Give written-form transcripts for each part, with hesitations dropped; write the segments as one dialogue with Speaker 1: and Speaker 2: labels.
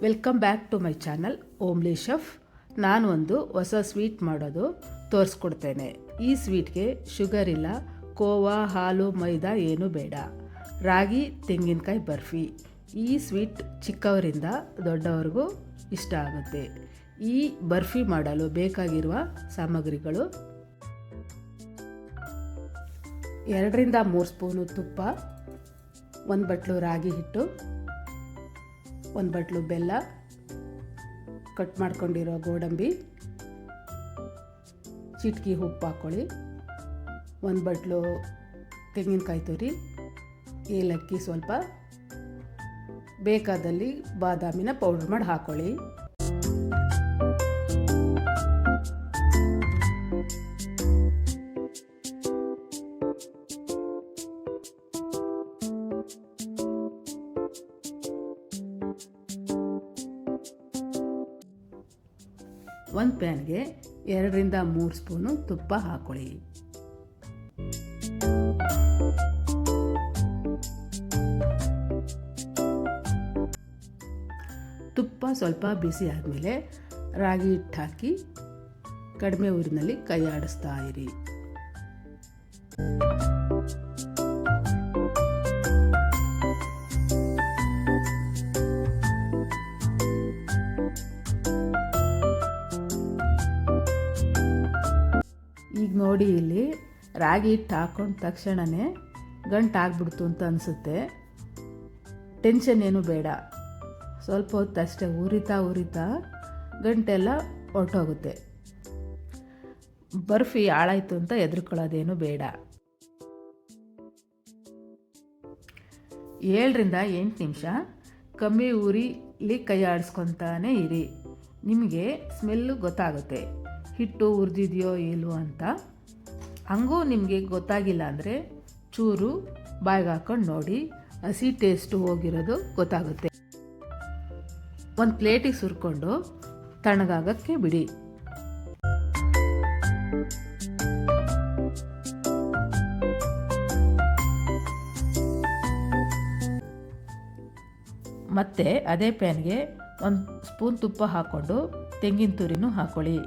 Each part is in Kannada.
Speaker 1: Welcome back to my channel homely chef. ನಾನು ಒಂದು ಹೊಸ ಸ್ವೀಟ್ ಮಾಡೋದು ತೋರಿಸ್ಕೊಡ್ತೇನೆ. ಈ ಸ್ವೀಟ್ಗೆ ಶುಗರ್ ಇಲ್ಲ, ಕೋವಾ, ಹಾಲು, ಮೈದಾ ಏನೂ ಬೇಡ. ರಾಗಿ ತೆಂಗಿನಕಾಯಿ ಬರ್ಫಿ. ಈ ಸ್ವೀಟ್ ಚಿಕ್ಕವರಿಂದ ದೊಡ್ಡವರಿಗೂ ಇಷ್ಟ ಆಗುತ್ತೆ. ಈ ಬರ್ಫಿ ಮಾಡಲು ಬೇಕಾಗಿರುವ ಸಾಮಗ್ರಿಗಳು: 2 ರಿಂದ 3 ಸ್ಪೂನು ತುಪ್ಪ, 1 ಬಟ್ಲು ರಾಗಿ ಹಿಟ್ಟು, 1 ಬಟ್ಲು ಬೆಲ್ಲ, ಕಟ್ ಮಾಡ್ಕೊಂಡಿರೋ ಗೋಡಂಬಿ, ಚಿಟಕಿ ಉಪ್ಪು ಹಾಕ್ಕೊಳ್ಳಿ, 1 ಬಟ್ಲು ತೆಂಗಿನಕಾಯಿ ತುರಿ, ಏಲಕ್ಕಿ ಸ್ವಲ್ಪ, ಬೇಕಾದಲ್ಲಿ ಬಾದಾಮಿನ ಪೌಡರ್ ಮಾಡಿ ಹಾಕ್ಕೊಳ್ಳಿ. ಒಂದು ಪ್ಯಾನ್ಗೆ 2 ರಿಂದ 3 ಸ್ಪೂನು ತುಪ್ಪ ಹಾಕ್ಕೊಳ್ಳಿ. ತುಪ್ಪ ಸ್ವಲ್ಪ ಬಿಸಿ ಆದಮೇಲೆ ರಾಗಿ ಹಿಟ್ಟು ಹಾಕಿ ಕಡಿಮೆ ಊರಿನಲ್ಲಿ ಕೈ ಆಡಿಸ್ತಾ ಇರಿ. ಈಗ ನೋಡಿ, ಇಲ್ಲಿ ರಾಗಿ ಹಿಟ್ಟು ಹಾಕೊಂಡ ತಕ್ಷಣವೇ ಗಂಟು ಆಗ್ಬಿಡ್ತು ಅಂತ ಅನಿಸುತ್ತೆ. ಟೆನ್ಷನ್ ಏನು ಬೇಡ, ಸ್ವಲ್ಪ ಹೊತ್ತು ಅಷ್ಟೇ ಉರಿತಾ ಗಂಟೆಲ್ಲ ಹೊರಟೋಗುತ್ತೆ. ಬರ್ಫಿ ಹಾಳಾಯಿತು ಅಂತ ಹೆದರ್ಕೊಳ್ಳೋದೇನು ಬೇಡ. 7 ರಿಂದ 8 ನಿಮಿಷ ಕಮ್ಮಿ ಉರಿಲಿ ಕೈ ಆಡಿಸ್ಕೊತಾನೆ ಇರಿ. ನಿಮಗೆ ಸ್ಮೆಲ್ಲು ಗೊತ್ತಾಗುತ್ತೆ, ಹಿಟ್ಟು ಹುರಿದಿದೆಯೋ ಇಲ್ವೋ ಅಂತ. ಹಂಗೂ ನಿಮಗೆ ಗೊತ್ತಾಗಿಲ್ಲ ಅಂದರೆ ಚೂರು ಬಾಯಿಗೆ ಹಾಕ್ಕೊಂಡು ನೋಡಿ, ಹಸಿ ಟೇಸ್ಟು ಹೋಗಿರೋದು ಗೊತ್ತಾಗುತ್ತೆ. ಒಂದು ಪ್ಲೇಟಿಗೆ ಸುರ್ಕೊಂಡು ತಣ್ಣಗಾಗಕ್ಕೆ ಬಿಡಿ. ಮತ್ತು ಅದೇ ಪ್ಯಾನ್ಗೆ 1 ಸ್ಪೂನ್ ತುಪ್ಪ ಹಾಕ್ಕೊಂಡು ತೆಂಗಿನ ತುರಿನೂ ಹಾಕ್ಕೊಳ್ಳಿ.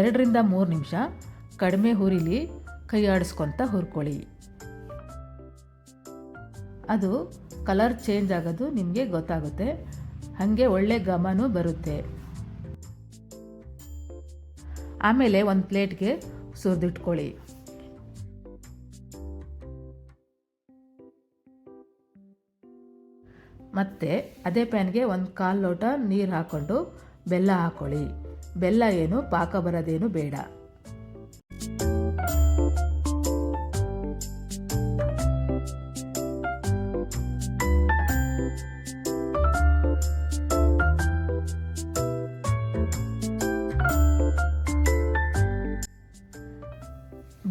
Speaker 1: ಎರಡರಿಂದ 3 ನಿಮಿಷ ಕಡಿಮೆ ಹುರಿಲಿ ಕೈ ಆಡಿಸ್ಕೊತ ಹುರ್ಕೊಳ್ಳಿ. ಅದು ಕಲರ್ ಚೇಂಜ್ ಆಗೋದು ನಿಮಗೆ ಗೊತ್ತಾಗುತ್ತೆ, ಹಾಗೆ ಒಳ್ಳೆ ಘಮನೂ ಬರುತ್ತೆ. ಆಮೇಲೆ ಒಂದು ಪ್ಲೇಟ್ಗೆ ಸುರಿದಿಟ್ಕೊಳ್ಳಿ. ಮತ್ತು ಅದೇ ಪ್ಯಾನ್ಗೆ 1/4 ಲೋಟ ನೀರು ಹಾಕ್ಕೊಂಡು ಬೆಲ್ಲ ಹಾಕ್ಕೊಳ್ಳಿ. ಬೆಲ್ಲ ಏನು ಪಾಕ ಬರೋದೇನು ಬೇಡ.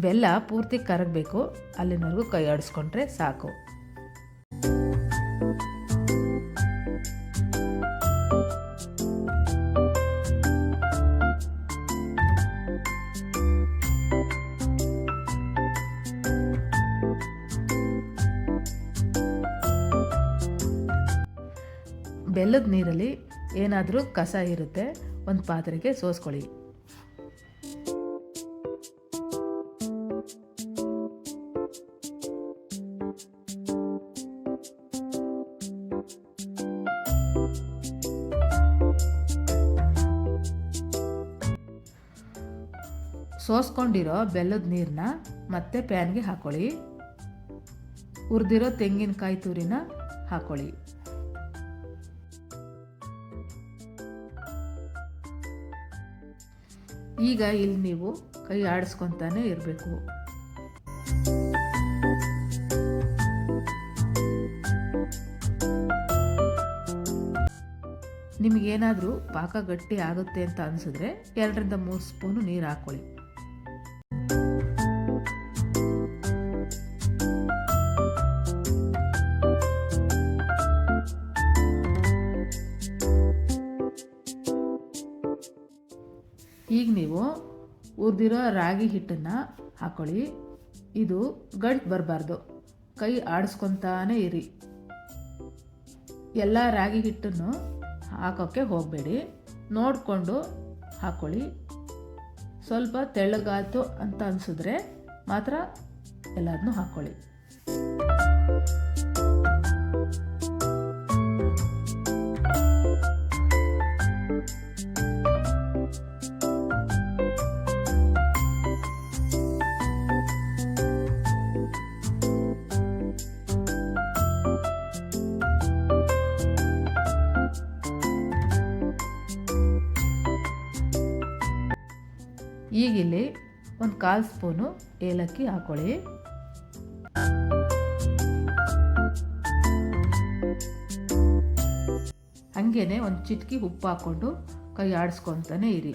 Speaker 1: ಬೆಲ್ಲ ಪೂರ್ತಿ ಕರಗಬೇಕು, ಅಲ್ಲಿನವರೆಗೂ ಕೈ ಆಡಿಸ್ಕೊಂಡ್ರೆ ಸಾಕು. ಬೆಲ್ಲದ ನೀರಲ್ಲಿ ಏನಾದರೂ ಕಸ ಇರುತ್ತೆ, ಒಂದು ಪಾತ್ರೆಗೆ ಸೋಸ್ಕೊಳ್ಳಿ. ಸೋಸ್ಕೊಂಡಿರೋ ಬೆಲ್ಲದ ನೀರನ್ನ ಮತ್ತೆ ಪ್ಯಾನ್ಗೆ ಹಾಕ್ಕೊಳ್ಳಿ. ಹುರಿದಿರೋ ತೆಂಗಿನಕಾಯಿ ತುರಿನ ಹಾಕ್ಕೊಳ್ಳಿ. ಈಗ ಇಲ್ಲಿ ನೀವು ಕೈ ಆಡಿಸ್ಕೊತಾನೆ ಇರಬೇಕು. ನಿಮಗೇನಾದರೂ ಪಾಕ ಗಟ್ಟಿ ಆಗುತ್ತೆ ಅಂತ ಅನಿಸಿದ್ರೆ 2-3 ಸ್ಪೂನು ನೀರು ಹಾಕ್ಕೊಳ್ಳಿ. ಈಗ ನೀವು ಹುರಿದಿರೋ ರಾಗಿ ಹಿಟ್ಟನ್ನು ಹಾಕ್ಕೊಳ್ಳಿ. ಇದು ಗಂಟು ಬರಬಾರ್ದು, ಕೈ ಆಡಿಸ್ಕೊತಾನೇ ಇರಿ. ಎಲ್ಲ ರಾಗಿ ಹಿಟ್ಟನ್ನು ಹಾಕೋಕ್ಕೆ ಹೋಗಬೇಡಿ, ನೋಡಿಕೊಂಡು ಹಾಕ್ಕೊಳ್ಳಿ. ಸ್ವಲ್ಪ ತೆಳ್ಳಗಾಯ್ತು ಅಂತ ಅನಿಸಿದ್ರೆ ಮಾತ್ರ ಎಲ್ಲದನ್ನೂ ಹಾಕ್ಕೊಳ್ಳಿ. ಈಗಿಲ್ಲಿ 1/4 ಸ್ಪೂನು ಏಲಕ್ಕಿ ಹಾಕ್ಕೊಳ್ಳಿ. ಹಾಗೇನೆ ಒಂದು ಚಿಟಿಕೆ ಉಪ್ಪು ಹಾಕ್ಕೊಂಡು ಕೈ ಆಡಿಸ್ಕೊತಾನೆ ಇರಿ.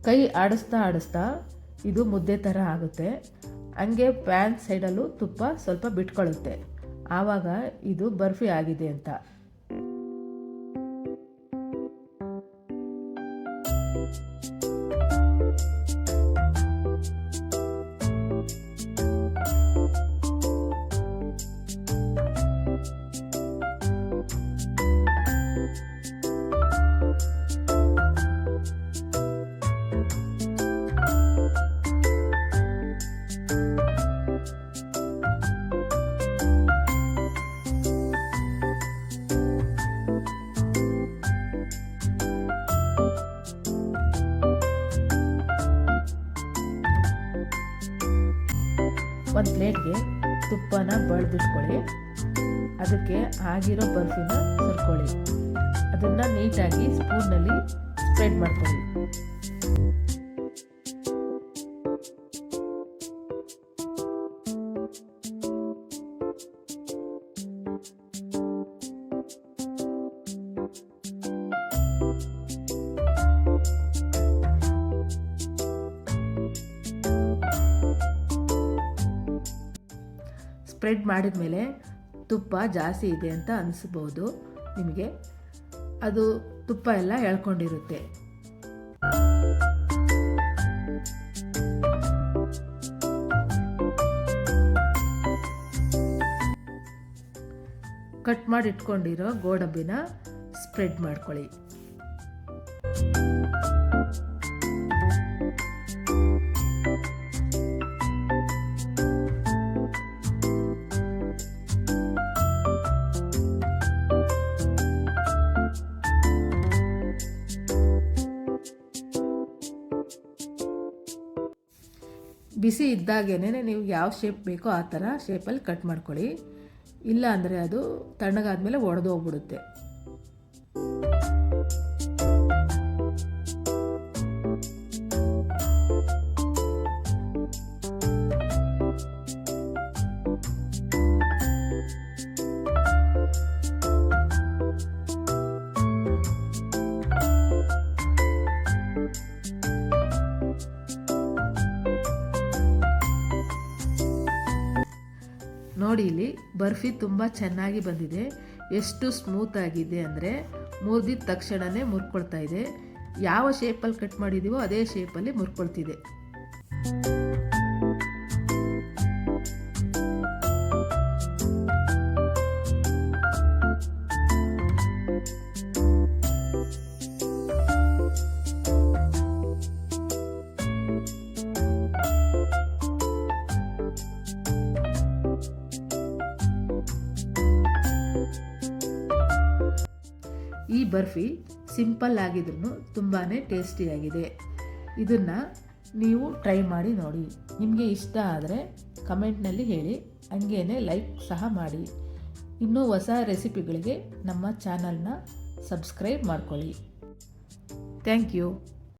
Speaker 1: ಕೈ ಆಡಿಸ್ತಾ ಇದು ಮುದ್ದೆ ಥರ ಆಗುತ್ತೆ. ಹಂಗೆ ಪ್ಯಾನ್ ಸೈಡಲ್ಲೂ ತುಪ್ಪ ಸ್ವಲ್ಪ ಬಿಟ್ಕೊಳ್ಳುತ್ತೆ, ಆವಾಗ ಇದು ಬರ್ಫಿ ಆಗಿದೆ ಅಂತ. ಒಂದು ಪ್ಲೇಟ್ಗೆ ತುಪ್ಪನ ಬಳ್ದಿಟ್ಕೊಳ್ಳಿ. ಅದಕ್ಕೆ ಆಗಿರೋ ಬರ್ಫಿನ ಸುರ್ಕೊಳ್ಳಿ. ಅದನ್ನು ನೀಟಾಗಿ ಸ್ಪೂನ್ನಲ್ಲಿ ಸ್ಪ್ರೆಡ್ ಮಾಡ್ಕೊಳ್ಳಿ. ಸ್ಪ್ರೆಡ್ ಮಾಡಿದ ಮೇಲೆ ತುಪ್ಪ ಜಾಸ್ತಿ ಇದೆ ಅಂತ ಅನಿಸ್ಬೋದು ನಿಮಗೆ. ಅದು ತುಪ್ಪ ಎಲ್ಲ ಎಳ್ಕೊಂಡಿರುತ್ತೆ. ಕಟ್ ಮಾಡಿ ಇಟ್ಕೊಂಡಿರೋ ಗೋಡಂಬಿನ ಸ್ಪ್ರೆಡ್ ಮಾಡ್ಕೊಳ್ಳಿ. ಬಿಸಿ ಇದ್ದಾಗೇನೆ ನೀವು ಯಾವ ಶೇಪ್ ಬೇಕೋ ಆ ಥರ ಶೇಪಲ್ಲಿ ಕಟ್ ಮಾಡ್ಕೊಳ್ಳಿ. ಇಲ್ಲ ಅಂದರೆ ಅದು ತಣ್ಣಗಾದ್ಮೇಲೆ ಒಡೆದೋಗ್ಬಿಡುತ್ತೆ. ನೋಡಿ, ಇಲ್ಲಿ ಬರ್ಫಿ ತುಂಬ ಚೆನ್ನಾಗಿ ಬಂದಿದೆ. ಎಷ್ಟು ಸ್ಮೂತ್ ಆಗಿದೆ ಅಂದರೆ ಮುರಿದಿದ ತಕ್ಷಣವೇ ಮುರ್ಕೊಳ್ತಾ ಇದೆ. ಯಾವ ಶೇಪಲ್ಲಿ ಕಟ್ ಮಾಡಿದ್ದೀವೋ ಅದೇ ಶೇಪಲ್ಲಿ ಮುರ್ಕೊಳ್ತಿದೆ. ಈ ಬರ್ಫಿ ಸಿಂಪಲ್ ಆಗಿದ್ರೂ ತುಂಬಾ ಟೇಸ್ಟಿಯಾಗಿದೆ. ಇದನ್ನು ನೀವು ಟ್ರೈ ಮಾಡಿ ನೋಡಿ. ನಿಮಗೆ ಇಷ್ಟ ಆದರೆ ಕಮೆಂಟ್ನಲ್ಲಿ ಹೇಳಿ, ಹಂಗೇನೆ ಲೈಕ್ ಸಹ ಮಾಡಿ. ಇನ್ನೂ ಹೊಸ ರೆಸಿಪಿಗಳಿಗೆ ನಮ್ಮ ಚಾನಲ್ನ ಸಬ್ಸ್ಕ್ರೈಬ್ ಮಾಡ್ಕೊಳ್ಳಿ. Thank you.